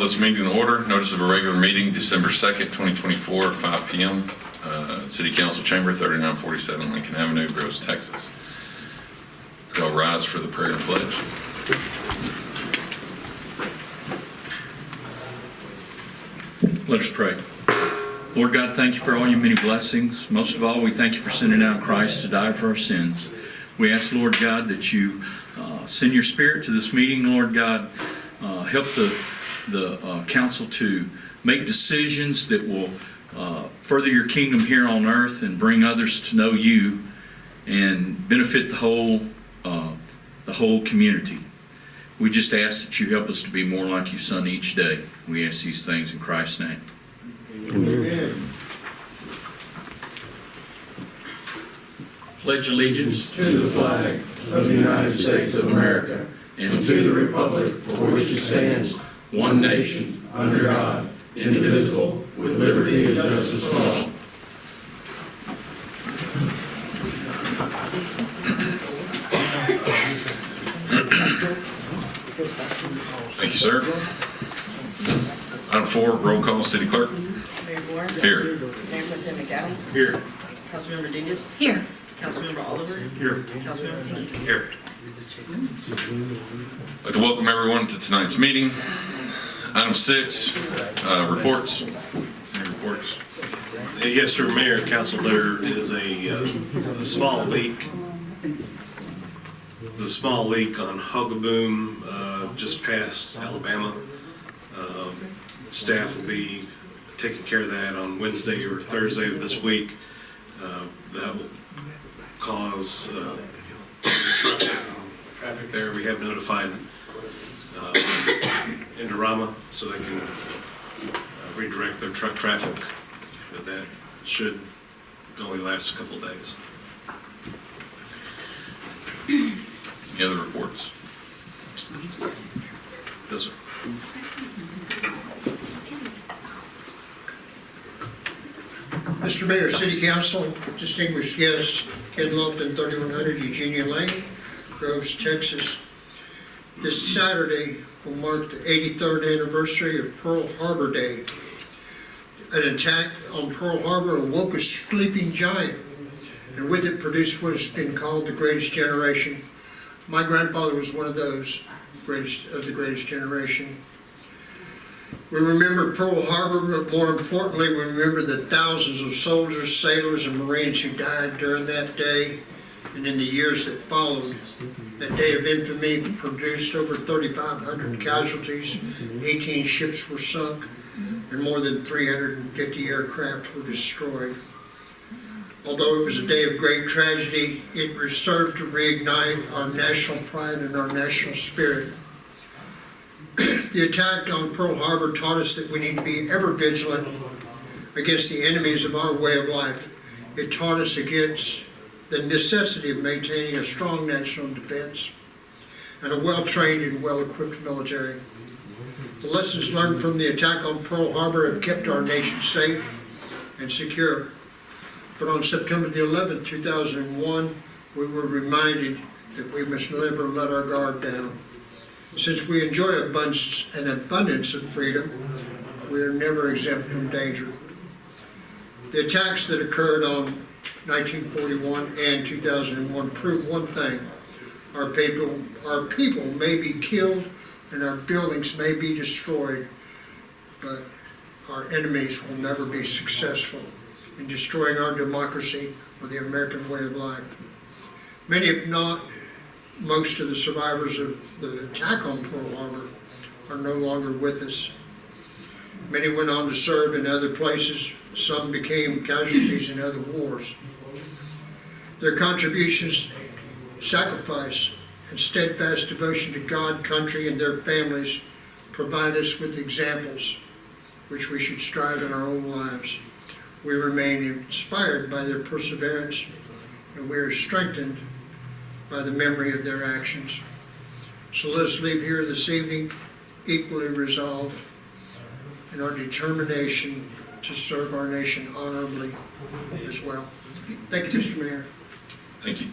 this meeting in order. Notice of a regular meeting, December 2nd, 2024, 5 p.m. City Council Chamber, 3947 Lincoln Avenue, Groves, Texas. Y'all rise for the prayer and pledge. Let us pray. Lord God, thank you for all your many blessings. Most of all, we thank you for sending out Christ to die for our sins. We ask, Lord God, that you send your Spirit to this meeting, Lord God. Help the council to make decisions that will further your kingdom here on earth and bring others to know you and benefit the whole community. We just ask that you help us to be more like your Son each day. We ask these things in Christ's name. Amen. Pledge allegiance To the flag of the United States of America and to the republic for which it stands, one nation, under God, indivisible, with liberty and justice for all. Thank you, sir. Item 4, roll call, City Clerk. Mayor Moore. Here. Mayor Pro Tem McAdams. here. Councilmember Degas. Here. Councilmember Oliver. Here. Councilmember Kenies. Here. I'd like to welcome everyone to tonight's meeting. Item 6, reports. Any reports? Yes, sir, Mayor, Council, there is a small leak. There's a small leak on Hugaboom, just past Alabama. Staff will be taking care of that on Wednesday or Thursday of this week. That will cause traffic there. We have notified Indorama so they can redirect their truck traffic, but that should only last a couple of days. Any other reports? Yes, sir. Mr. Mayor, City Council, distinguished guests, Ken Lofton, 3100 Eugenia Lane, Groves, Texas. This Saturday will mark the 83rd anniversary of Pearl Harbor Day. An attack on Pearl Harbor awoke a sleeping giant, and with it produced what has been called the greatest generation. My grandfather was one of those, the greatest generation. We remember Pearl Harbor, but more importantly, we remember the thousands of soldiers, sailors, and Marines who died during that day and in the years that followed. That day of infamy produced over 3,500 casualties, 18 ships were sunk, and more than 350 aircraft were destroyed. Although it was a day of great tragedy, it served to reignite our national pride and our national spirit. The attack on Pearl Harbor taught us that we need to be ever vigilant against the enemies of our way of life. It taught us against the necessity of maintaining a strong national defense and a well-trained and well-equipped military. The lessons learned from the attack on Pearl Harbor have kept our nation safe and secure. But on September the 11th, 2001, we were reminded that we must never let our guard down. Since we enjoy an abundance of freedom, we are never exempt from danger. The attacks that occurred on 1941 and 2001 prove one thing: our people may be killed and our buildings may be destroyed, but our enemies will never be successful in destroying our democracy or the American way of life. Many, if not most of the survivors of the attack on Pearl Harbor are no longer with us. Many went on to serve in other places. Some became casualties in other wars. Their contributions, sacrifice, and steadfast devotion to God, country, and their families provide us with examples which we should strive in our own lives. We remain inspired by their perseverance, and we are strengthened by the memory of their actions. So let us leave here this evening equally resolved in our determination to serve our nation honorably as well. Thank you, Mr. Mayor. Thank you.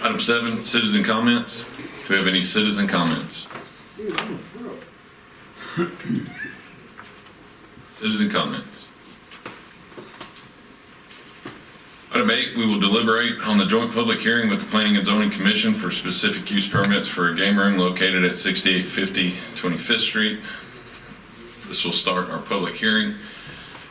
Item 7, citizen comments. Do we have any citizen comments? Citizen comments. Item 8, we will deliberate on the joint public hearing with the Planning and Zoning Commission for specific use permits for a game room located at 6850 25th Street. This will start our public hearing.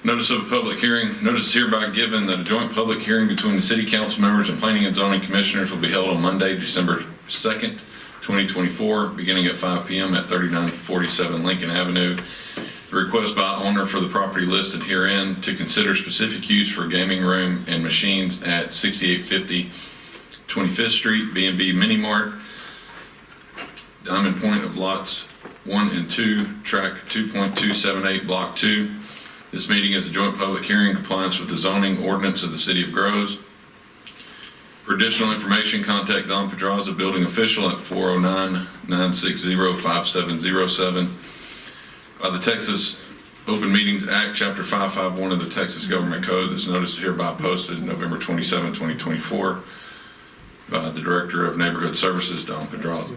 Notice of a public hearing. Notice is hereby given that a joint public hearing between the City Council members and Planning and Zoning Commissioners will be held on Monday, December 2nd, 2024, beginning at 5 p.m. at 3947 Lincoln Avenue. The request by owner for the property listed herein to consider specific use for a gaming room and machines at 6850 25th Street, B&B Mini Mart, Diamond Point of lots 1 and 2, track 2.278, block 2. This meeting is a joint public hearing in compliance with the zoning ordinance of the City of Groves. For additional information, contact Don Pedraza, building official, at 409-960-5707. By the Texas Open Meetings Act, Chapter 551 of the Texas Government Code, this notice is hereby posted November 27, 2024, by the Director of Neighborhood Services, Don Pedraza.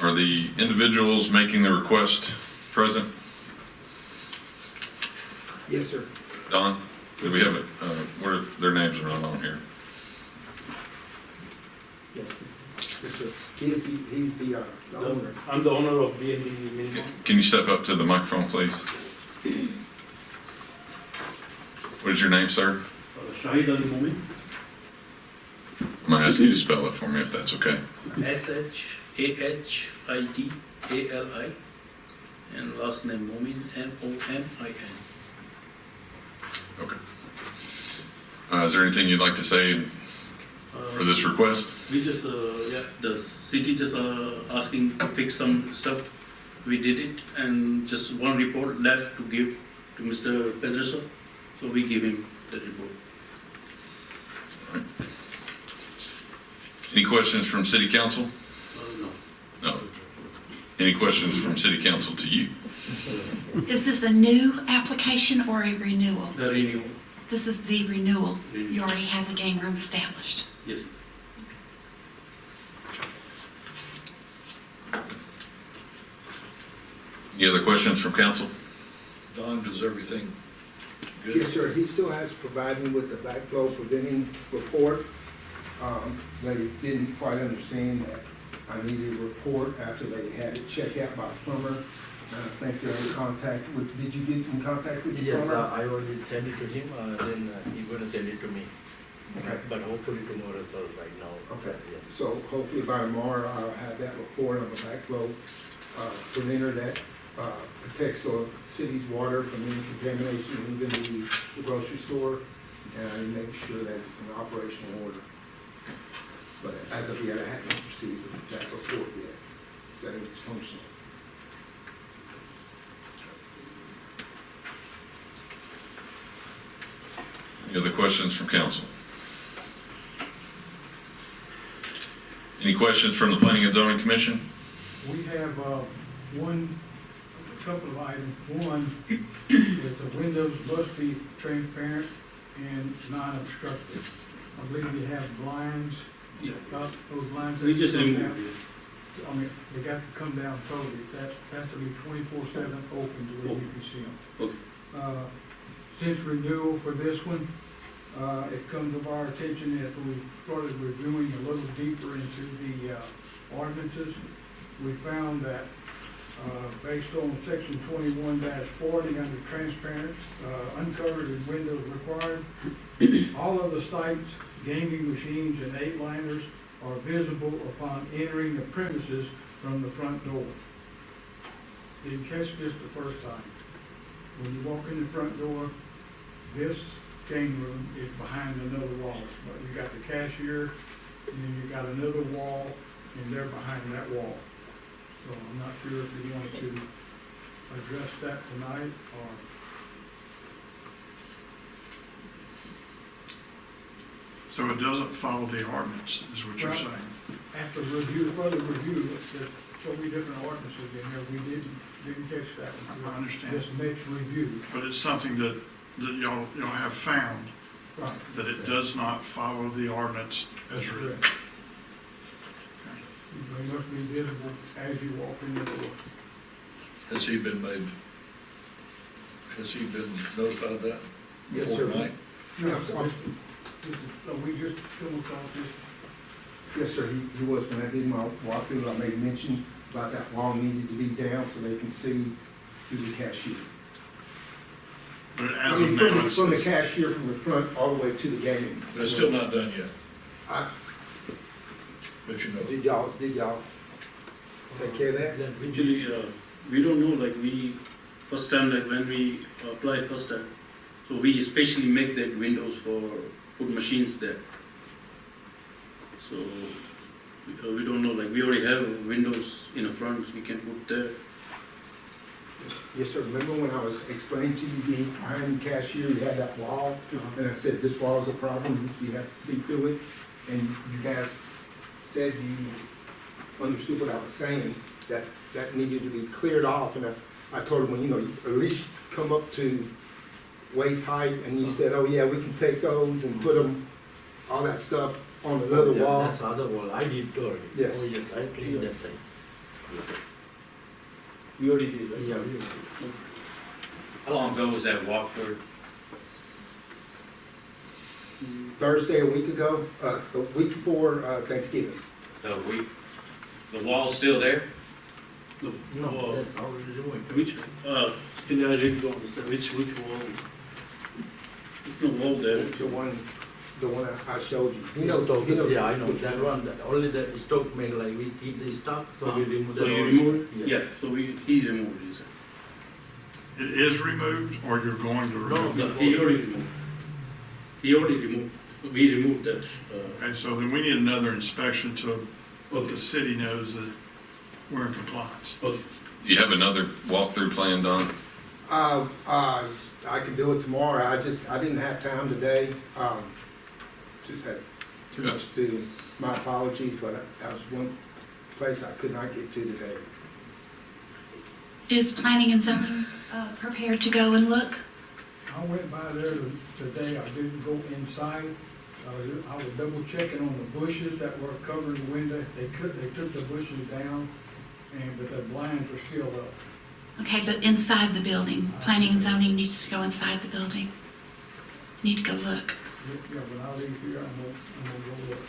Are the individuals making the request present? Yes, sir. Don, do we have it, where their names are not on here? Yes, sir. He's the owner. I'm the owner of B&B Mini. Can you step up to the microphone, please? What is your name, sir? Shahid Ali Momin. I'm gonna ask you to spell it for me if that's okay. SHAHIDALI and last name Momin, MOMIN. Okay. Is there anything you'd like to say for this request? We just, the city just asking to fix some stuff. We did it and just one report left to give to Mr. Pedrosa. So we give him the report. Any questions from City Council? No. No. Any questions from City Council to you? Is this a new application or a renewal? The renewal, This is the renewal. You already have the game room established. yes. Any other questions from council? Don, does everything good? Yes, sir. He still has provided me with the backflow preventing report. They didn't quite understand that I needed a report after they had it checked out by a plumber. And I think they're in contact with, did you get in contact with the Yes, plumber? I already sent it to him, then he's gonna send it to me. Okay. But hopefully tomorrow, so right now. Okay. Yes. So hopefully by tomorrow, I'll have that report on the backflow preventer that protects the city's water from any contamination, even the grocery store, and make sure that it's in operational order. But as of yet, I haven't received that report yet, saying it's functional. Any other questions from council? Any questions from the Planning and Zoning Commission? We have a couple of items. One is the windows must be transparent and non-obstructive. I believe we have blinds, Yeah. got those blinds. We just that come removed down. it. I mean, they got to come down totally. That has to be 24/7 open to where you can see them. Okay. Since renewal for this one, it comes to our attention that we started reviewing a little deeper into the ordinances. We found that based on section 21-40 under transparent, uncovered and windows required, all of the sites, gaming machines and 8-liners are visible upon entering the premises from the front door. Didn't catch this the first time. When you walk in the front door, this game room is behind another wall. But you got the cashier, and then you got another wall, and they're behind that wall. So I'm not sure if you want to address that tonight, or So it doesn't follow the ordinance, is what you're Well- saying? after further review, there's so many different ordinances in here, we didn't catch that one. I understand. This next review. But it's something that y'all have found, Right. that it does not follow the ordinance as That's written. correct. as you walk in the door. Has he been notified that? Yes, before sir. tonight? No, we just come across this. Yes, sir, he was, when I did my walkthrough, I made mention about that wall needed to be down so they can see through the cashier. But I as mean, of now, from the it's, cashier, from the front, all the way to the gaming. But it's still not done yet, I- but you know. Did y'all take care of that? Actually, we don't know, like first time, like when we apply first time, so we especially make that windows for, put machines there. So, we don't know, like we already have windows in the front, we can put there. Yes, sir, remember when I was explaining to you, being behind the cashier, you had that wall? And I said, this wall's a problem, you have to see through it. And you guys said you understood what I was saying, that needed to be cleared off. And I told them, well, you know, at least come up to waist height. And you said, oh yeah, we can take those and put them, all that stuff on another wall. That's other wall, I did already. Yes. Oh, yes, I cleaned that side. We already did, right? Yeah, we did. How long ago was that walkthrough? Thursday, a week ago, the week before Thanksgiving. So the wall's still there? No, No, that's already removed. which, can I really don't understand, which wall? There's no wall there. The one I showed you. He knows- Stock he is, knows yeah, I know, which that one, that only the stock made, like, we keep the stock, so we remove the. So you old remove stock. it? Yeah, so he's removed it, sir. it is removed, or you're going to remove No, it? he already removed. He already removed, we removed that, Okay, so then we need another inspection to let the city knows that we're in compliance. You have another walkthrough plan, Don? I can do it tomorrow, I didn't have time today, just had too much to do. My apologies, but that was one place I could not get to today. Is planning and zoning prepared to go and look? I went by there today, I didn't go inside. I was double checking on the bushes that were covering the window. They took the bushes down, but the blinds were still up. Okay, but inside the building, planning and zoning needs to go inside the building. Need to go look. Yeah, but I'll leave here, I'm gonna go look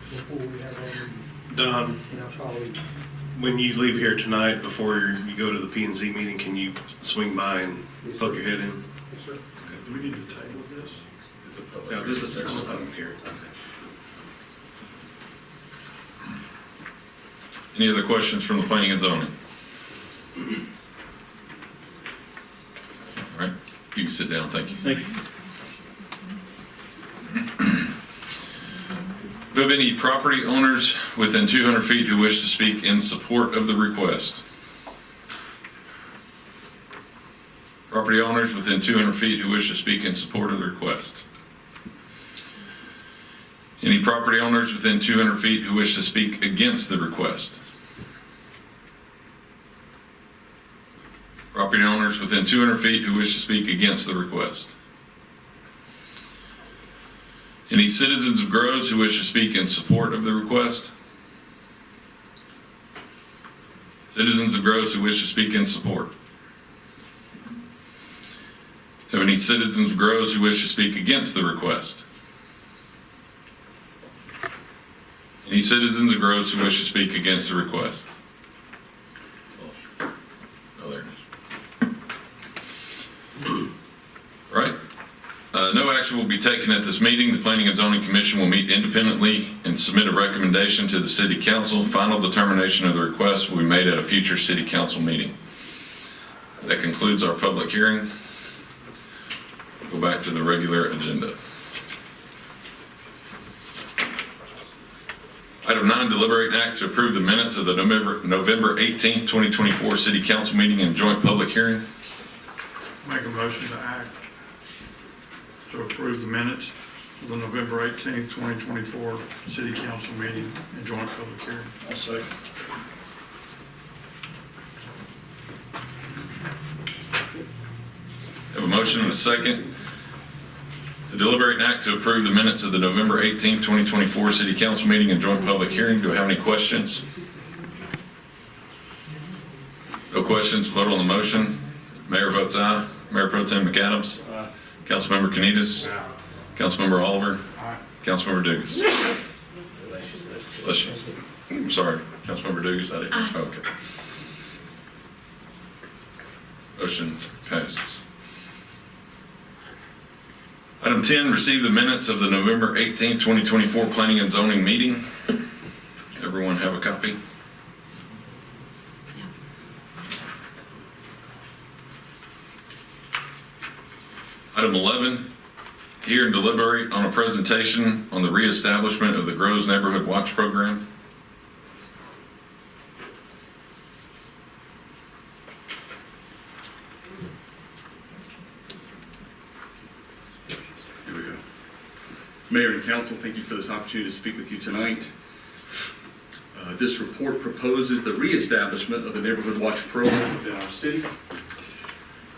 before we have all Don, the, and I'll probably, when you leave here tonight, before you go to the P and Z meeting, can you swing by and Yes, poke sir. your head in? Yes, sir. Do we need to table this? It's a public. Yeah, this is a public hearing. Any other questions from the planning and zoning? All right, you can sit down, thank you. thank you. Do we have any property owners within 200 feet who wish to speak in support of the request? Property owners within 200 feet who wish to speak in support of the request? Any property owners within 200 feet who wish to speak against the request? Property owners within 200 feet who wish to speak against the request? Any citizens of Groves who wish to speak in support of the request? Citizens of Groves who wish to speak in support? Have any citizens of Groves who wish to speak against the request? Any citizens of Groves who wish to speak against the request? Oh, there it is. Right. No action will be taken at this meeting. The Planning and Zoning Commission will meet independently and submit a recommendation to the City Council. Final determination of the request will be made at a future City Council meeting. That concludes our public hearing. Go back to the regular agenda. Item 9, deliberate and act to approve the minutes of the November 18th, 2024 City Council meeting and joint public hearing. Make a motion to act to approve the minutes of the November 18th, 2024 City Council meeting and joint public hearing. I'll second. Have a motion and a second to deliberate and act to approve the minutes of the November 18th, 2024 City Council meeting and joint public hearing. Do I have any questions? No questions, vote on the motion. Mayor votes aye. Mayor Pro Tem McAdams. Councilmember Canitas. Councilmember Oliver. Councilmember Dugas. Bless you. I'm sorry, Councilmember Dugas, I didn't. Aye. Okay. Motion passes. Item 10, receive the minutes of the November 18, 2024 Planning and Zoning meeting. Everyone have a copy? Item 11, hear and deliberate on a presentation on the reestablishment of the Groves Neighborhood Watch Program. Here we go. Mayor and council, thank you for this opportunity to speak with you tonight. This report proposes the reestablishment of the Neighborhood Watch program within our city.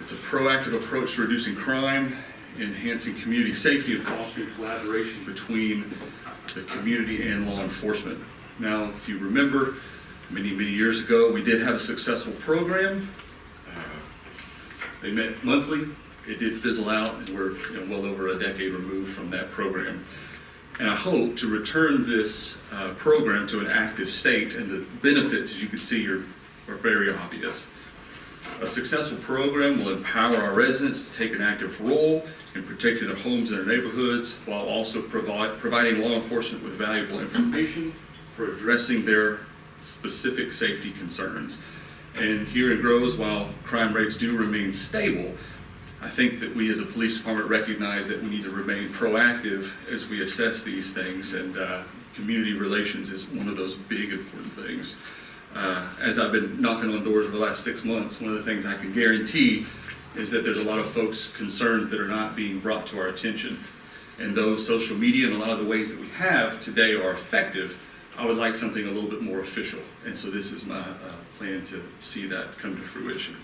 It's a proactive approach to reducing crime, enhancing community safety, and fostering collaboration between the community and law enforcement. Now, if you remember, many years ago, we did have a successful program. They met monthly. It did fizzle out, and we're well over a decade removed from that program. And I hope to return this program to an active state, and the benefits, as you can see, are very obvious. A successful program will empower our residents to take an active role in protecting their homes and their neighborhoods, while also providing law enforcement with valuable information for addressing their specific safety concerns. And here in Groves, while crime rates do remain stable, I think that we as a police department recognize that we need to remain proactive as we assess these things, and community relations is one of those big important things. As I've been knocking on doors over the last 6 months, one of the things I can guarantee is that there's a lot of folks concerned that are not being brought to our attention. And though social media and a lot of the ways that we have today are effective, I would like something a little bit more official. And so this is my plan to see that come to fruition.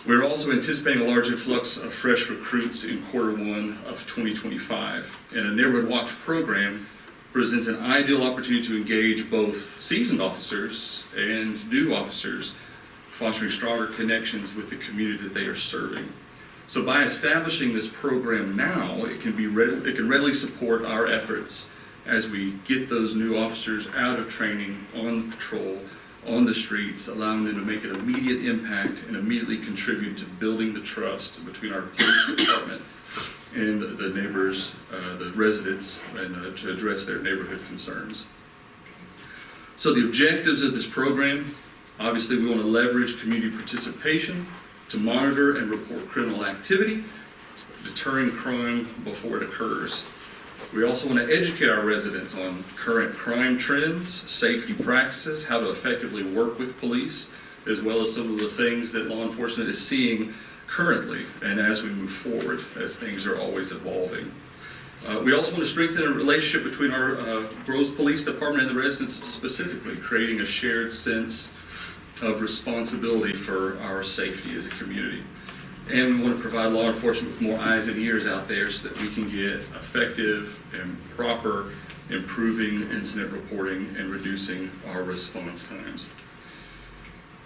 We're also anticipating a large influx of fresh recruits in Q1 of 2025. And a Neighborhood Watch program presents an ideal opportunity to engage both seasoned officers and new officers, fostering stronger connections with the community that they are serving. So by establishing this program now, it can readily support our efforts as we get those new officers out of training, on patrol, on the streets, allowing them to make an immediate impact and immediately contribute to building the trust between our police department and the neighbors, the residents, and to address their neighborhood concerns. So the objectives of this program, obviously we want to leverage community participation to monitor and report criminal activity, deterring crime before it occurs. We also want to educate our residents on current crime trends, safety practices, how to effectively work with police, as well as some of the things that law enforcement is seeing currently and as we move forward, as things are always evolving. We also want to strengthen a relationship between our Groves Police Department and the residents specifically, creating a shared sense of responsibility for our safety as a community. And we want to provide law enforcement with more eyes and ears out there so that we can get effective and proper improving incident reporting and reducing our response times.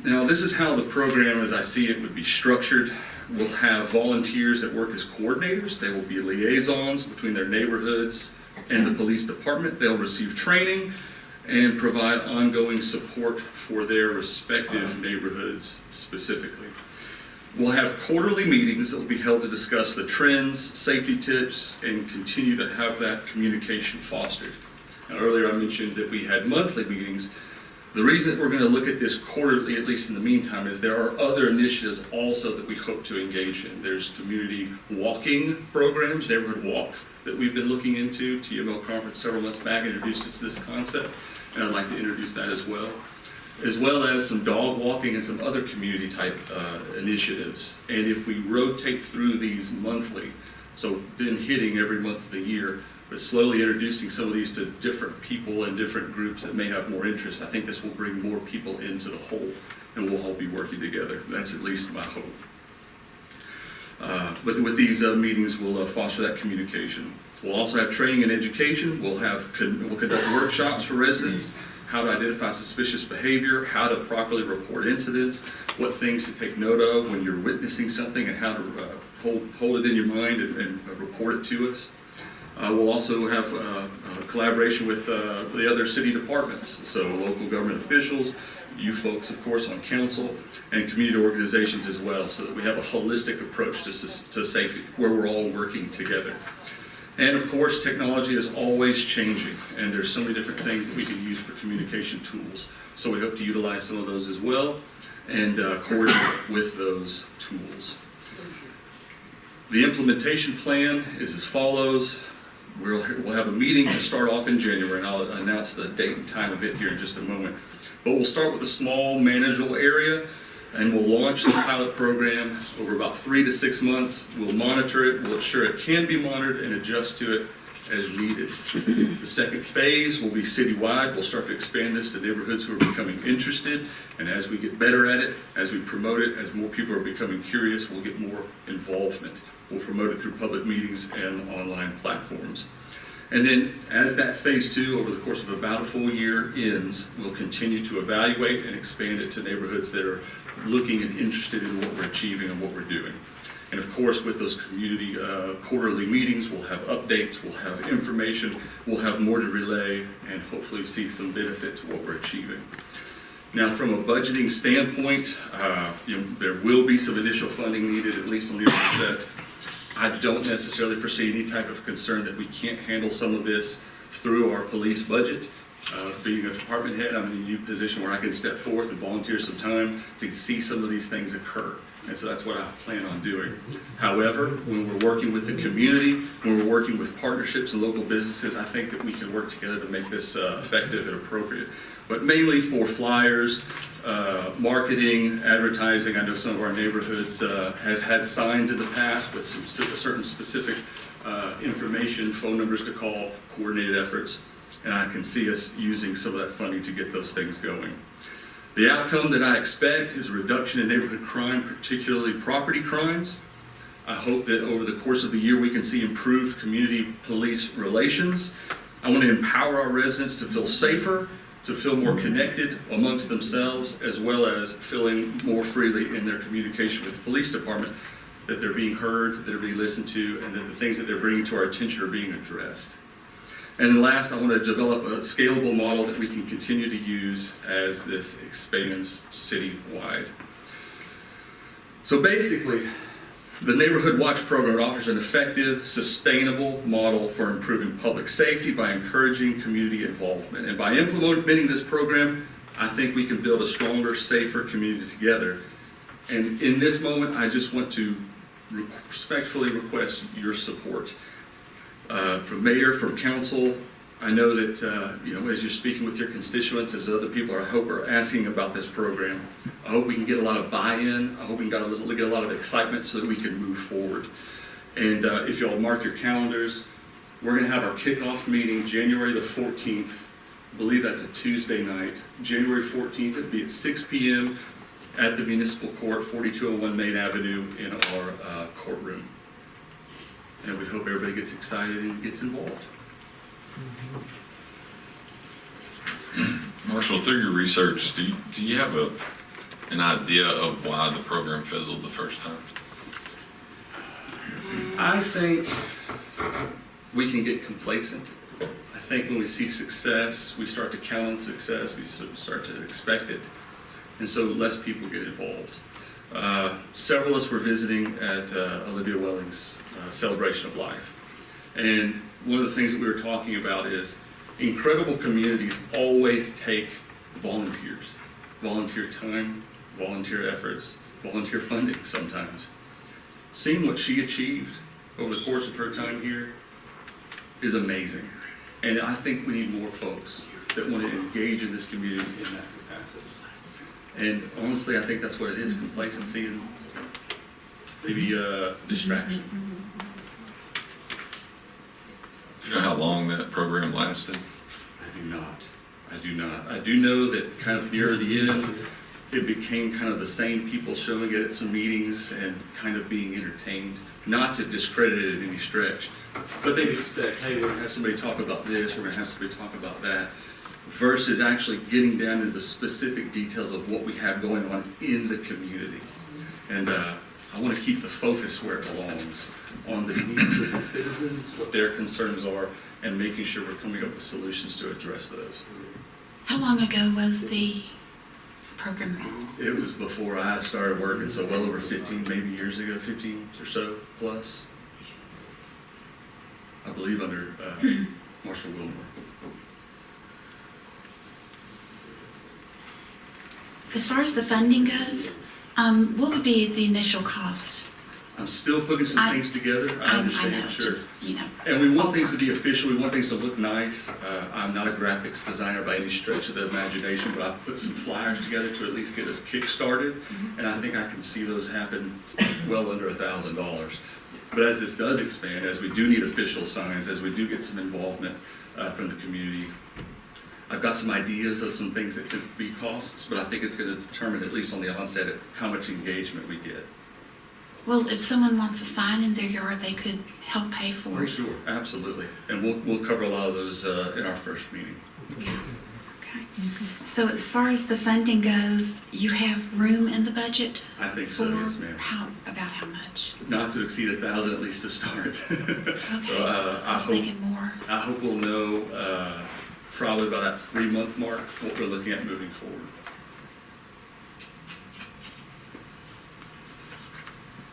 Now, this is how the program, as I see it, would be structured. We'll have volunteers that work as coordinators. They will be liaisons between their neighborhoods and the police department. They'll receive training and provide ongoing support for their respective neighborhoods specifically. We'll have quarterly meetings that will be held to discuss the trends, safety tips, and continue to have that communication fostered. Now, earlier I mentioned that we had monthly meetings. The reason that we're going to look at this quarterly, at least in the meantime, is there are other initiatives also that we hope to engage in. There's community walking programs, Neighborhood Walk, that we've been looking into. TML conference several months back introduced us to this concept, and I'd like to introduce that as well as some dog walking and some other community type initiatives. And if we rotate through these monthly, so then hitting every month of the year, but slowly introducing some of these to different people and different groups that may have more interest, I think this will bring more people into the whole, and we'll all be working together. That's at least my hope. But with these meetings, we'll foster that communication. We'll also have training and education. We'll conduct workshops for residents how to identify suspicious behavior, how to properly report incidents, what things to take note of when you're witnessing something, and how to hold it in your mind and report it to us. We'll also have collaboration with the other city departments, so local government officials, you folks, of course, on council, and community organizations as well, so that we have a holistic approach to safety, where we're all working together. And of course, technology is always changing, and there's so many different things that we can use for communication tools. So we hope to utilize some of those as well, and coordinate with those tools. The implementation plan is as follows. We'll have a meeting to start off in January, and I'll announce the date and time of it here in just a moment. But we'll start with a small manageable area, and we'll launch the pilot program over about 3 to 6 months. We'll monitor it, we'll ensure it can be monitored and adjust to it as needed. The second phase will be citywide. We'll start to expand this to neighborhoods who are becoming interested, and as we get better at it, as we promote it, as more people are becoming curious, we'll get more involvement. We'll promote it through public meetings and online platforms. And then as that phase 2, over the course of about a full year ends, we'll continue to evaluate and expand it to neighborhoods that are looking and interested in what we're achieving and what we're doing. And of course, with those community quarterly meetings, we'll have updates, we'll have information, we'll have more to relay, and hopefully see some benefit to what we're achieving. Now, from a budgeting standpoint, there will be some initial funding needed, at least on the offset. I don't necessarily foresee any type of concern that we can't handle some of this through our police budget. Being a department head, I'm in a unique position where I can step forth and volunteer some time to see some of these things occur. And so that's what I plan on doing. However, when we're working with the community, when we're working with partnerships and local businesses, I think that we can work together to make this effective and appropriate. But mainly for flyers, marketing, advertising. I know some of our neighborhoods have had signs in the past with some certain specific information, phone numbers to call, coordinated efforts, and I can see us using some of that funding to get those things going. The outcome that I expect is a reduction in neighborhood crime, particularly property crimes. I hope that over the course of the year we can see improved community police relations. I want to empower our residents to feel safer, to feel more connected amongst themselves, as well as feeling more freely in their communication with the police department, that they're being heard, that they're being listened to, and that the things that they're bringing to our attention are being addressed. And last, I want to develop a scalable model that we can continue to use as this expands citywide. So basically, the Neighborhood Watch program offers an effective, sustainable model for improving public safety by encouraging community involvement. And by implementing this program, I think we can build a stronger, safer community together. And in this moment, I just want to respectfully request your support. From mayor, from council, I know that as you're speaking with your constituents, as other people I hope are asking about this program, I hope we can get a lot of buy-in. I hope we can get a lot of excitement so that we can move forward. And if y'all mark your calendars, we're going to have our kickoff meeting January the 14th. I believe that's a Tuesday night. January 14th, it'll be at 6 p.m. at the Municipal Court, 4201 Main Avenue in our courtroom. And we hope everybody gets excited and gets involved. Marshall, through your research, do you have an idea of why the program fizzled the first time? I think we can get complacent. I think when we see success, we start to count on success, we start to expect it. And so less people get involved. Several of us were visiting at Olivia Welling's Celebration of Life. And one of the things that we were talking about is incredible communities always take volunteers, volunteer time, volunteer efforts, volunteer funding sometimes. Seeing what she achieved over the course of her time here is amazing. And I think we need more folks that want to engage in this community in that capacity. And honestly, I think that's what it is, complacency and maybe distraction. Do you know how long that program lasted? I do not. I do know that kind of near the end, it became kind of the same people showing it at some meetings and kind of being entertained. Not to discredit it in any stretch, but they'd expect, hey, we're going to have somebody talk about this, we're going to have somebody talk about that. versus actually getting down to the specific details of what we have going on in the community. And I want to keep the focus where it belongs, on the needs of the citizens, what their concerns are, and making sure we're coming up with solutions to address those. How long ago was the program? It was before I started working, so well over 15 maybe years ago, 15 or so plus. I believe under Marshall Wilmore. As far as the funding goes, what would be the initial cost? I'm still putting some things together, I understand, know, sure. just, And we want things to be official, we want things to look nice. I'm not a graphics designer by any stretch of the imagination, but I've put some flyers together to at least get us kick-started, and I think I can see those happen well under $1,000. But as this does expand, as we do need official signs, as we do get some involvement from the community, I've got some ideas of some things that could be costs, but I think it's going to determine, at least on the onset, how much engagement we get. Well, if someone wants a sign in their yard, they could help pay for it. Sure, absolutely. And we'll cover a lot of those in our first meeting. Okay. So as far as the funding goes, you have room in the budget? I think so, yes, ma'am. About how much? Not to exceed 1,000 at least to start. Okay. So I was thinking more. I hope we'll know probably about that 3-month mark what we're looking at moving forward.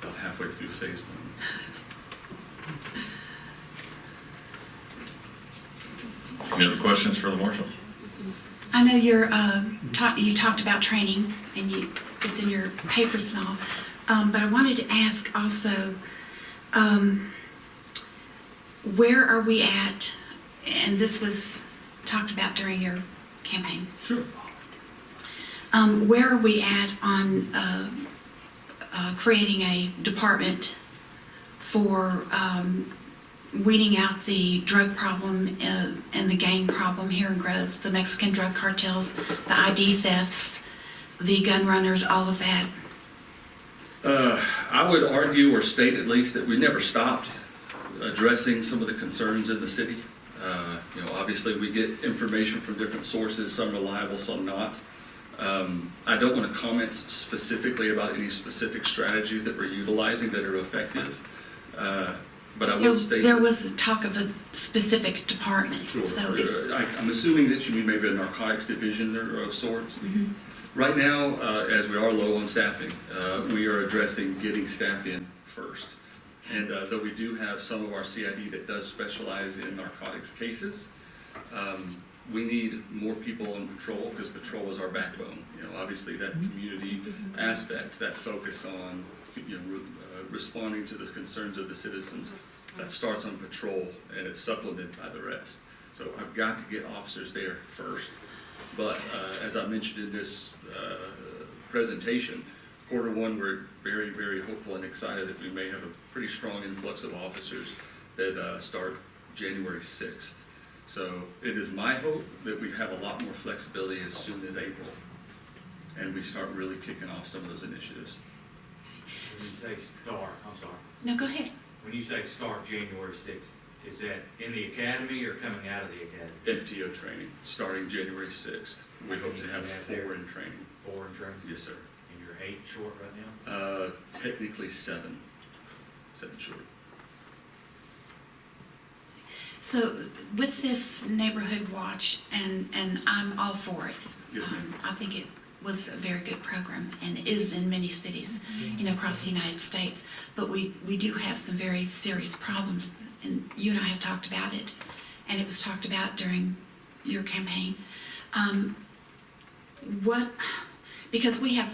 About halfway through phase 1. Any other questions for the marshal? I know you talked about training, and it's in your papers and all, but I wanted to ask also, where are we at, and this was talked about during your campaign. Sure. Where are we at on creating a department for weeding out the drug problem and the gang problem here in Groves, the Mexican drug cartels, the ID thefts, the gun runners, all of that? I would argue or state at least that we never stopped addressing some of the concerns in the city. Obviously we get information from different sources, some reliable, some not. I don't want to comment specifically about any specific strategies that we're utilizing that are effective, but I will state there was talk of a specific department. Sure. So I'm assuming that you mean maybe a narcotics division of sorts. Mm-hmm. Right now, as we are low on staffing, we are addressing getting staff in first. And though we do have some of our CID that does specialize in narcotics cases, we need more people on patrol because patrol is our backbone. Obviously that community aspect, that focus on responding to the concerns of the citizens, that starts on patrol and it's supplemented by the rest. So I've got to get officers there first. But as I mentioned in this presentation, Q1, we're very, very hopeful and excited that we may have a pretty strong influx of officers that start January 6th. So it is my hope that we have a lot more flexibility as soon as April, and we start really kicking off some of those initiatives. When you say start, I'm sorry. No, go ahead. When you say start January 6th, is that in the academy or coming out of the academy? FTO training, starting January 6th. We hope to have 4 in training. 4 in training? Yes, sir. And you're 8 short right now? Technically 7. 7 short. So with this neighborhood watch, and I'm all for it. Yes, ma'am. I think it was a very good program and is in many cities, across the United States. But we do have some very serious problems, and you and I have talked about it, and it was talked about during your campaign. Because we have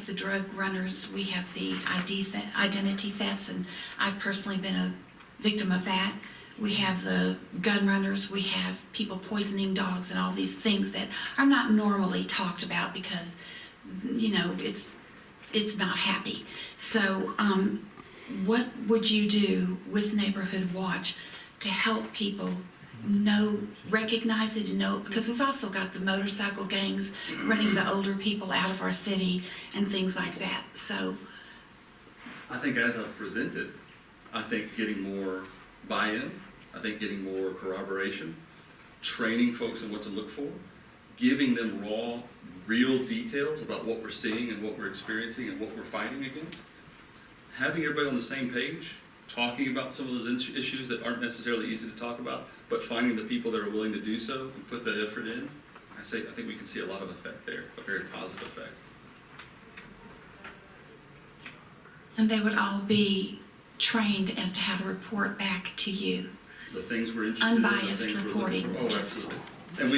the drug runners, we have the identity thefts, and I've personally been a victim of that. We have the gun runners, we have people poisoning dogs and all these things that are not normally talked about because, it's not happy. So what would you do with Neighborhood Watch to help people recognize it and know, because we've also got the motorcycle gangs running the older people out of our city and things like that. So I think as I've presented, I think getting more buy-in, I think getting more corroboration, training folks on what to look for, giving them raw, real details about what we're seeing and what we're experiencing and what we're fighting against, having everybody on the same page, talking about some of those issues that aren't necessarily easy to talk about, but finding the people that are willing to do so and put that effort in, I think we can see a lot of effect there, a very positive effect. And they would all be trained as to how to report back to you. The things we're interested in, the Unbiased things we're reporting, looking for. Oh, just- absolutely. And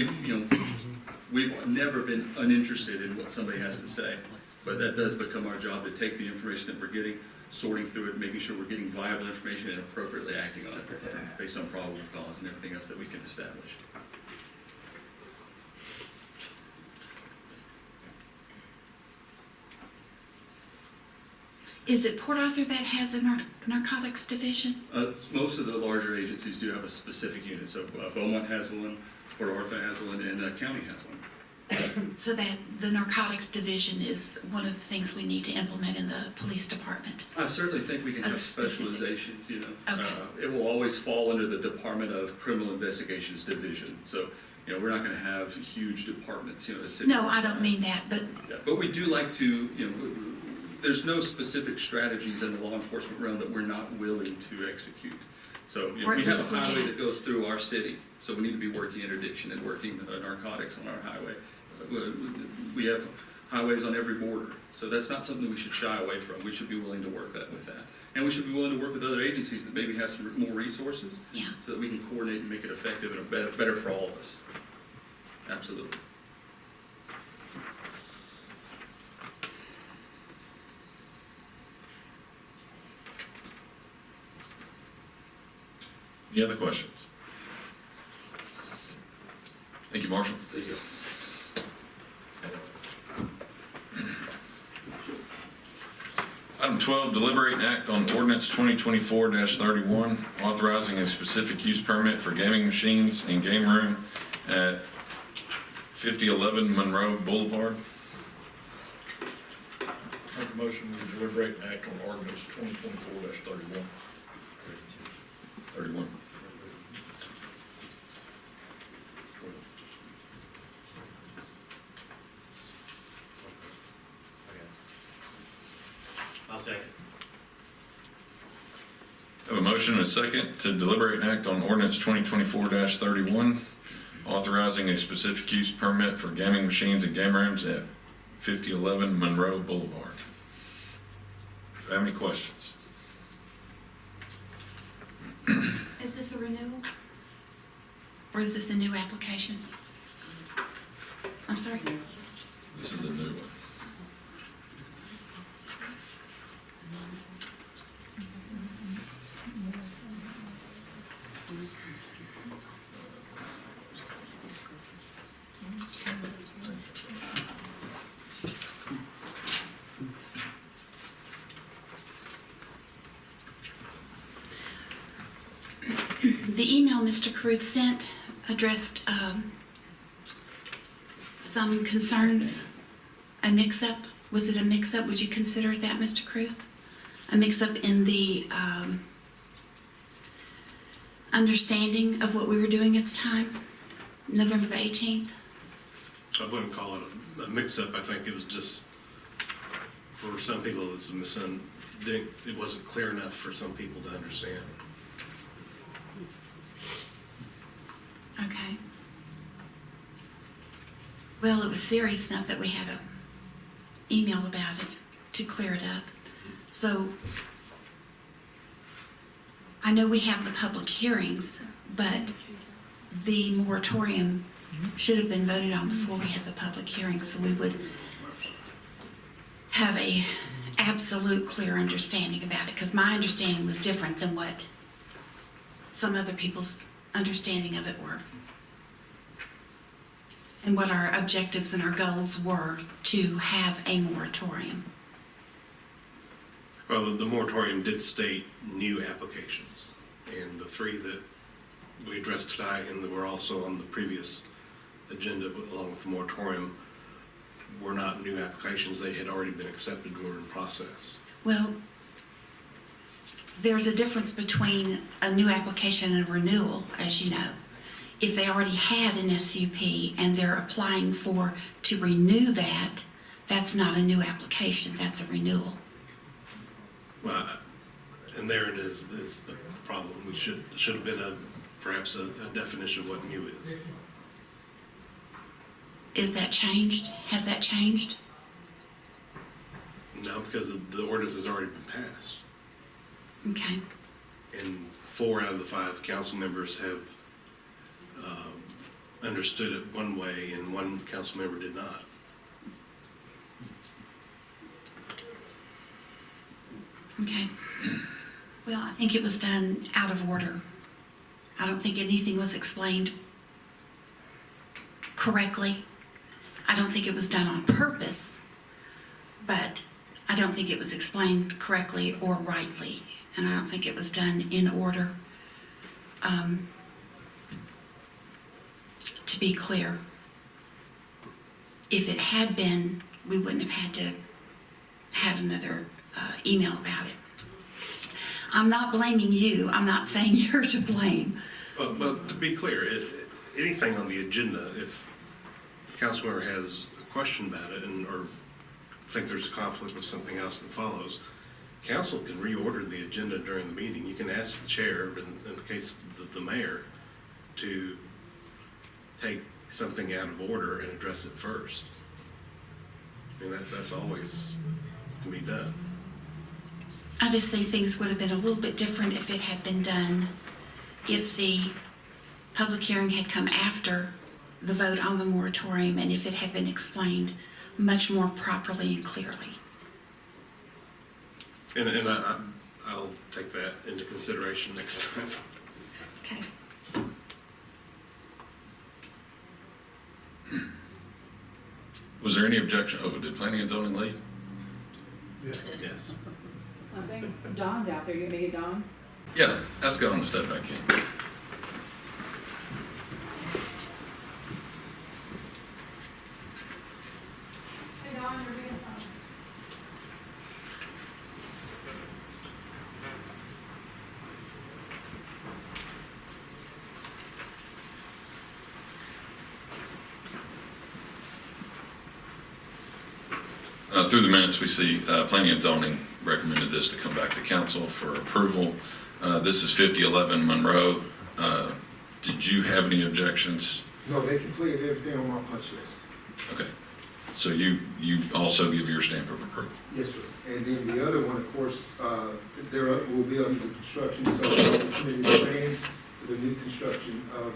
we've never been uninterested in what somebody has to say, but that does become our job to take the information that we're getting, sorting through it, making sure we're getting viable information and appropriately acting on it based on probable cause and everything else that we can establish. Is it Port Arthur that has a narcotics division? Most of the larger agencies do have a specific unit, so Beaumont has one, Port Arthur has one, and county has one. So that the narcotics division is one of the things we need to implement in the police department. I certainly think we can A have specific- specializations, Okay. It will always fall under the Department of Criminal Investigations Division, so, we're not gonna have huge departments, a city. No, I size. don't mean that, but Yeah, but we do like to, there's no specific strategies in the law enforcement realm that we're not willing to execute. So, Or at we have least a look highway at. that goes through our city, so we need to be working interdiction and working narcotics on our highway. We have highways on every border, so that's not something we should shy away from. We should be willing to work with that. And we should be willing to work with other agencies that maybe have some more resources, yeah. so that we can coordinate and make it effective and better for all of us. Absolutely. Any other questions? Thank you, Marshall. Thank you. Item 12, deliberate and act on ordinance 2024-31, authorizing a specific use permit for gaming machines and game room at 5011 Monroe Boulevard. Make a motion to deliberate and act on ordinance 2024-31. 31. I'll second. Have a motion and a second to deliberate and act on ordinance 2024-31, authorizing a specific use permit for gaming machines and game rooms at 5011 Monroe Boulevard. Do you have any questions? Is this a renewal? Or is this a new application? I'm sorry? This is a new one. The email Mr. Caruth sent addressed some concerns, a mix-up. Was it a mix-up? Would you consider that, Mr. Caruth? A mix-up in the understanding of what we were doing at the time, November the 18th? I wouldn't call it a mix-up. I think it was just, for some people, it's a it wasn't clear enough for some people to understand. Okay. Well, it was serious enough that we had an email about it to clear it up. So I know we have the public hearings, but the moratorium should have been voted on before we had the public hearing, so we would have a absolute clear understanding about it, because my understanding was different than what some other people's understanding of it were, and what our objectives and our goals were to have a moratorium. Well, the moratorium did state new applications, and the three that we addressed tonight and that were also on the previous agenda along with the moratorium were not new applications. They had already been accepted and were in process. Well, there's a difference between a new application and a renewal, as you know. if they already had an SUP and they're applying to renew that, that's not a new application, that's a renewal. Well, and there it is the problem. We should have been perhaps a definition of what new is. Is that changed? Has that changed? No, because the ordinance has already been passed. Okay. And 4 out of the 5 council members have understood it one way and 1 council member did not. Okay. Well, I think it was done out of order. I don't think anything was explained correctly. I don't think it was done on purpose, but I don't think it was explained correctly or rightly, and I don't think it was done in order. To be clear, if it had been, we wouldn't have had to have another email about it. I'm not blaming you. I'm not saying you're to blame. Well, to be clear, anything on the agenda, if a council member has a question about it or think there's a conflict with something else that follows, council can reorder the agenda during the meeting. You can ask the chair, in the case of the mayor, to take something out of order and address it first. I mean, that's always can be done. I just think things would have been a little bit different if it had been done, if the public hearing had come after the vote on the moratorium and if it had been explained much more properly and clearly. And I'll take that into consideration next time. Okay. Was there any objection? Oh, did planning and zoning leave? Yes. I think Don's out there. You gonna get Don? Yeah, ask Ellen to step back in. Hey Don, you're being fine. Through the minutes, we see planning and zoning recommended this to come back to council for approval. This is 5011 Monroe. Did you have any objections? No, they completed everything on my punch list. Okay. So you also give your stamp of approval? Yes, sir. And then the other one, of course, there will be under construction, so I'll be submitting plans for the new construction of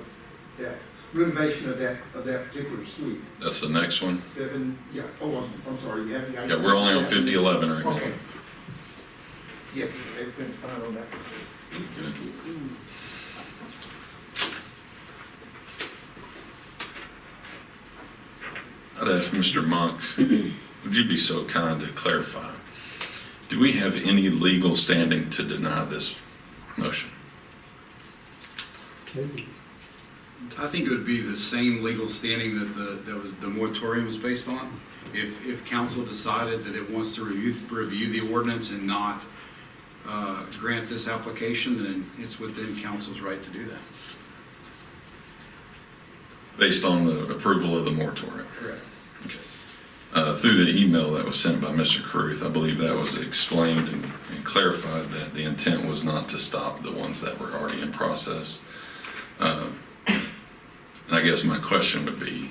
that, renovation of that particular suite. That's the next one? 7, yeah, oh, I'm sorry, you haven't got it? Yeah, we're only on 5011 right now. Okay. Yes, everything's fine on that. Good. I'd ask Mr. Monks, would you be so kind to clarify, do we have any legal standing to deny this motion? I think it would be the same legal standing that the moratorium was based on. If council decided that it wants to review the ordinance and not grant this application, then it's within council's right to do that. Based on the approval of the moratorium? Correct. Okay. Through the email that was sent by Mr. Caruth, I believe that was explained and clarified that the intent was not to stop the ones that were already in process. And I guess my question would be,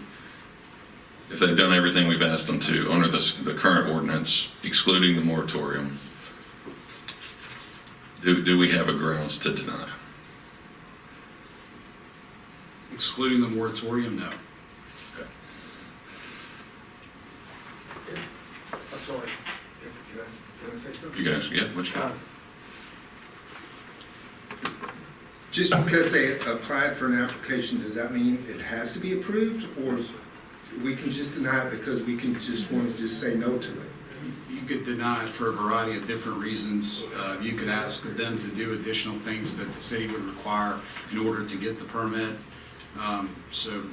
if they've done everything we've asked them to under the current ordinance, excluding the moratorium, do we have a grounds to deny? Excluding the moratorium, no. Okay. I'm sorry. Can I say something? You can ask, yeah, what you got? Just because they applied for an application, does that mean it has to be approved? Or we can just deny it because we can just want to just say no to it? You could deny it for a variety of different reasons. You could ask them to do additional things that the city would require in order to get the permit. So,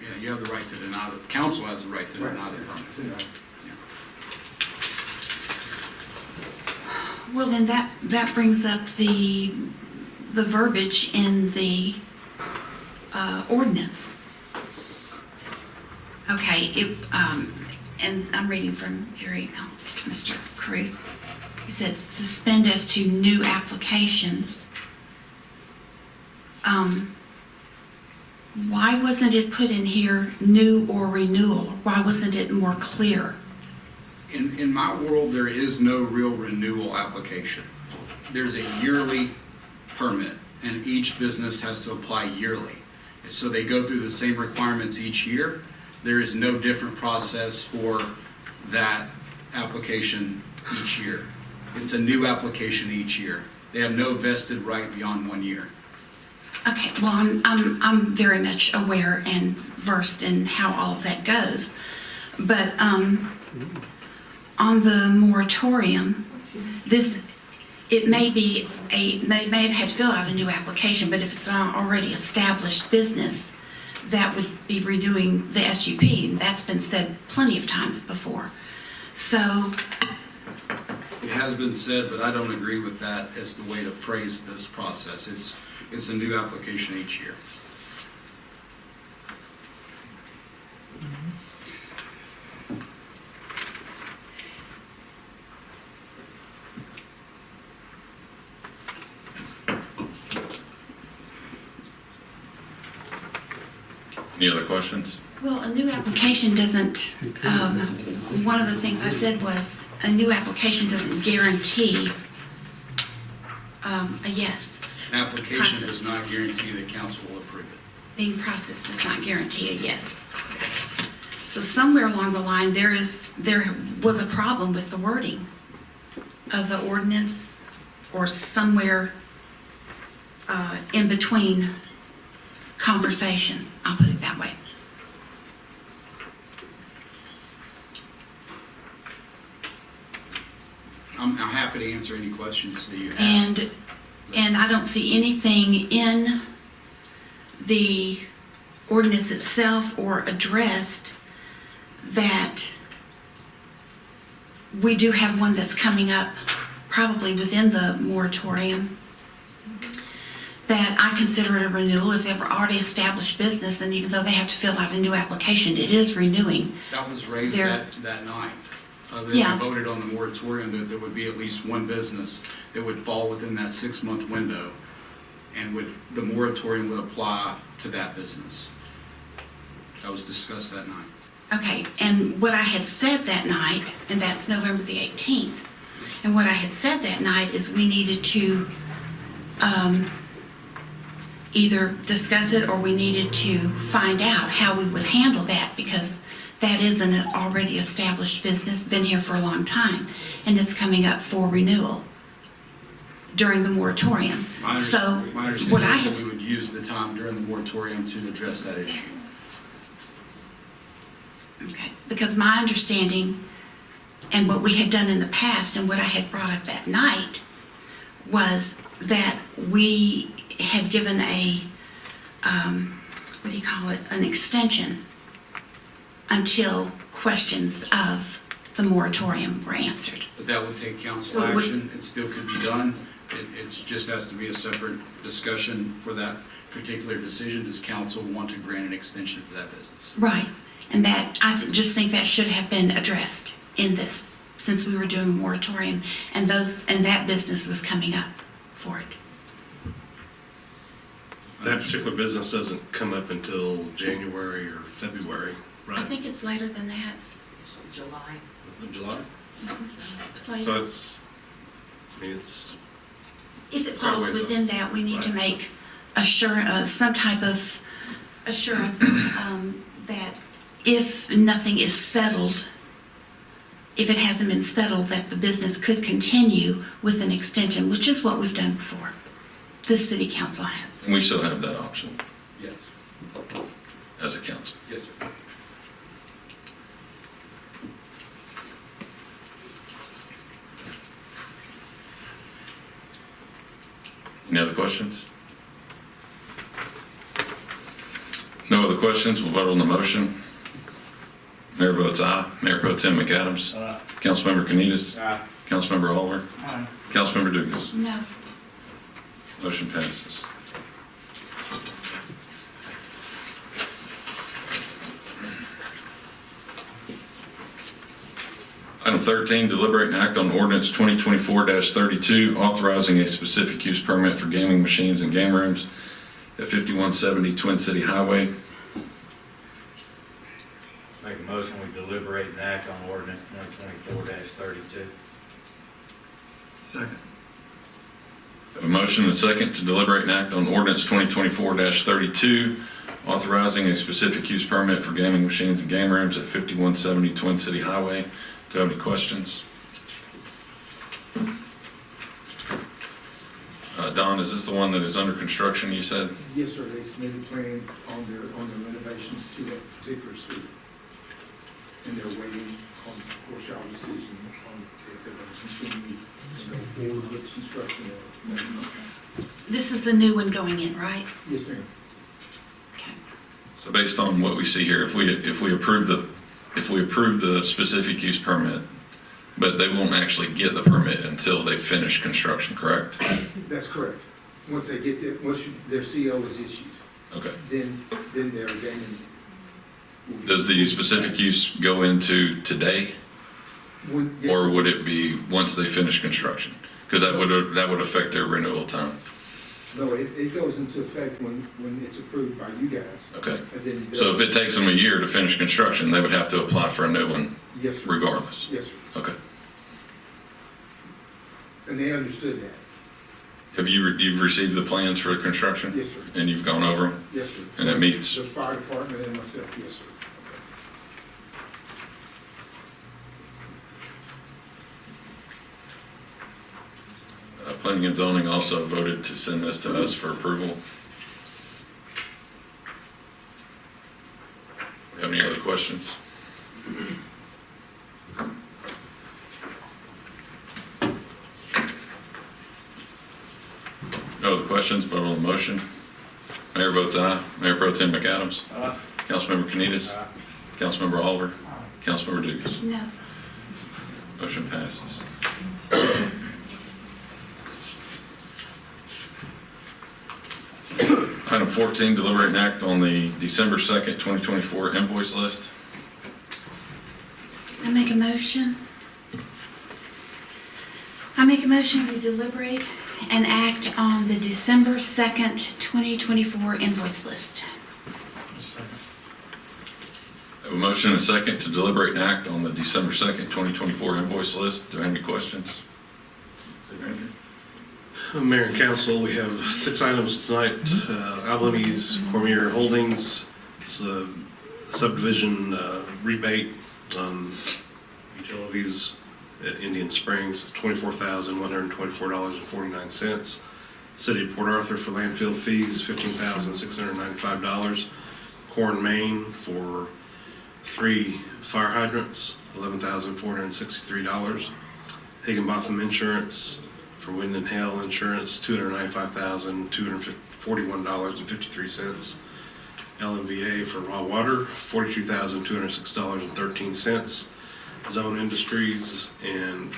yeah, you have the right to deny, the council has the right to deny the permit. Well, then that brings up the verbiage in the ordinance. Okay, and I'm reading from your email, Mr. Caruth. He said suspend as to new applications. Why wasn't it put in here, new or renewal? Why wasn't it more clear? In my world, there is no real renewal application. There's a yearly permit, and each business has to apply yearly. So they go through the same requirements each year. There is no different process for that application each year. It's a new application each year. They have no vested right beyond 1 year. Okay, well, I'm very much aware and versed in how all of that goes. But on the moratorium, it may be they may have had to fill out a new application, but if it's an already established business, that would be renewing the SUP, and that's been said plenty of times before. So, It has been said, but I don't agree with that as the way to phrase this process. It's a new application each year. Any other questions? well, a new application doesn't, one of the things I said was, a new application doesn't guarantee a yes. An application Process. does not guarantee that council will approve it. Being processed does not guarantee a yes. So somewhere along the line, there was a problem with the wording of the ordinance, or somewhere in between conversations, I'll put it that way. I'm happy to answer any questions that you have. And I don't see anything in the ordinance itself or addressed that we do have one that's coming up probably within the moratorium that I consider it a renewal if they've already established business, and even though they have to fill out a new application, it is renewing. That was raised There- that night. Yeah. They voted on the moratorium that there would be at least one business that would fall within that 6-month window, and the moratorium would apply to that business. That was discussed that night. Okay, and what I had said that night, and that's November the 18th, and what I had said that night is we needed to either discuss it or we needed to find out how we would handle that, because that is an already established business, been here for a long time, and it's coming up for renewal during the moratorium. My So what I understanding had, is that we would use the time during the moratorium to address that issue. okay, because my understanding and what we had done in the past and what I had brought up that night was that we had given an extension until questions of the moratorium were answered. But that would take council So we- action. It still could be done. It just has to be a separate discussion for that particular decision. Does council want to grant an extension for that business? Right, and that, just think that should have been addressed in this, since we were doing a moratorium, and that business was coming up for it. That particular business doesn't come up until January or February, I right? think it's later than that. July. In July? It's later. So it's, If it quite a falls ways within that, we need to Right. make some type of assurance that if nothing is settled, if it hasn't been settled, that the business could continue with an extension, which is what we've done before. This city council has. We still have that option Yes. as a council. Yes, sir. Any other questions? No other questions, we'll vote on the motion. Mayor votes aye. Mayor Pro Tem McAdams. Aye. Councilmember Canitas. Aye. Councilmember Oliver. Aye. Councilmember Dugas. No. Motion passes. Item 13, deliberate and act on ordinance 2024-32, authorizing a specific use permit for gaming machines and game rooms at 5170 Twin City Highway. Make a motion, we deliberate and act on ordinance 2024-32. Second. Have a motion and a second to deliberate and act on ordinance 2024-32, authorizing a specific use permit for gaming machines and game rooms at 5170 Twin City Highway. Do you have any questions? Don, is this the one that is under construction, you said? Yes, sir, they submitted plans on the renovations to that particular suite. And they're waiting on, of course, y'all decision on if they're going to continue to go forward with construction or not. This is the new one going in, right? Yes, ma'am. Okay. So based on what we see here, if we approve the specific use permit, but they won't actually get the permit until they finish construction, correct? That's correct. Once they get their, their CO is issued, Okay. then their gaming. Does the specific use go into today, Yes, or would it be once they finish construction? Because that would affect their renewal time. no, it goes into effect when it's approved by you guys. Okay. And then. So if it takes them a year to finish construction, they would have to apply for a new one Yes, sir. regardless? Yes, sir. Okay. And they understood that. Have you've received the plans for the construction? Yes, sir. And you've gone over them? Yes, sir. And it meets? The fire department and myself, yes, sir. Planning and zoning also voted to send this to us for approval. You have any other questions? No other questions, vote on the motion. Mayor votes aye. Mayor Pro Tem McAdams. Aye. Councilmember Canitas. Councilmember Oliver. Councilmember Dugas. No. Motion passes. Item 14, deliberate and act on the December 2nd, 2024 invoice list. I make a motion. We deliberate and act on the December 2nd, 2024 invoice list. I have a motion and a second to deliberate and act on the December 2nd, 2024 invoice list. Do I have any questions? Mayor and council, we have 6 items tonight. Albanese Cormier Holdings, it's a subdivision rebate on utilities at Indian Springs, $24,124.49. City of Port Arthur for landfill fees, $15,695. Corn, Maine for 3 fire hydrants, $11,463. Higginbotham Insurance for wind and hail insurance, $295,241.53. LMVA for raw water, $42,206.13. Zone Industries and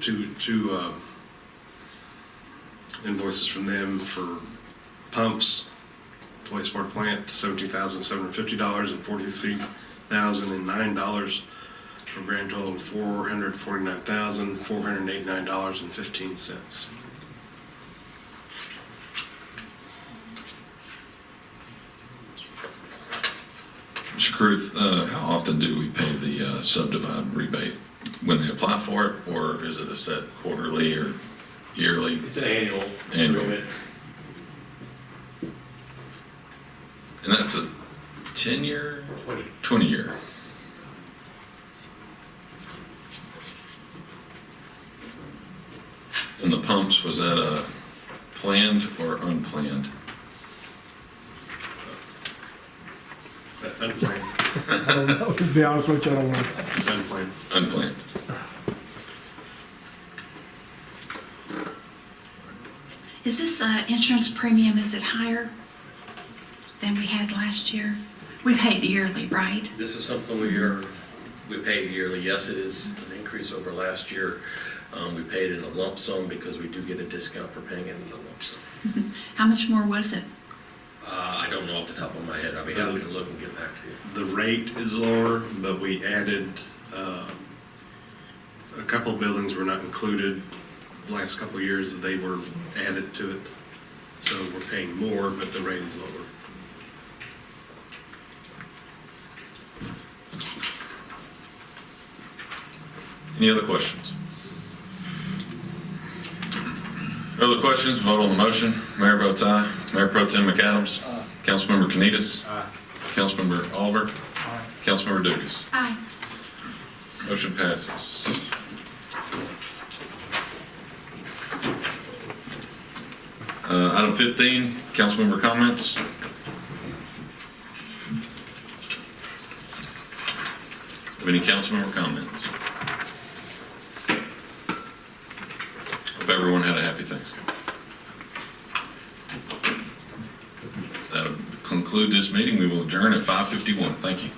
two invoices from them for pumps, wastewater plant, $17,750 and $43,009 for a grand total of $449,489.15. Mr. Cruth, how often do we pay the subdivide rebate? When they apply for it, or is it a set quarterly or yearly? It's an annual Annual. agreement. And that's a 10-year? 20. 20-year. And the pumps, was that a planned or unplanned? Unplanned. I don't know, to be honest with you, I don't know. It's unplanned. Unplanned. Is this insurance premium, is it higher than we had last year? We paid yearly, right? This is something we pay yearly. Yes, it is an increase over last year. We paid in a lump sum because we do get a discount for paying it in a lump sum. How much more was it? I don't know off the top of my head. I'll be happy to look and get back to you. The rate is lower, but we added A couple of buildings were not included the last couple of years, they were added to it. So we're paying more, but the rate is lower. Any other questions? No other questions, vote on the motion. Mayor votes aye. Mayor Pro Tem McAdams. Councilmember Canitas. Councilmember Oliver. Councilmember Dugas. Aye. Motion passes. Item 15, councilmember comments. Have any councilmember comments? Hope everyone had a happy Thanksgiving. That'll conclude this meeting. We will adjourn at 5:51. Thank you.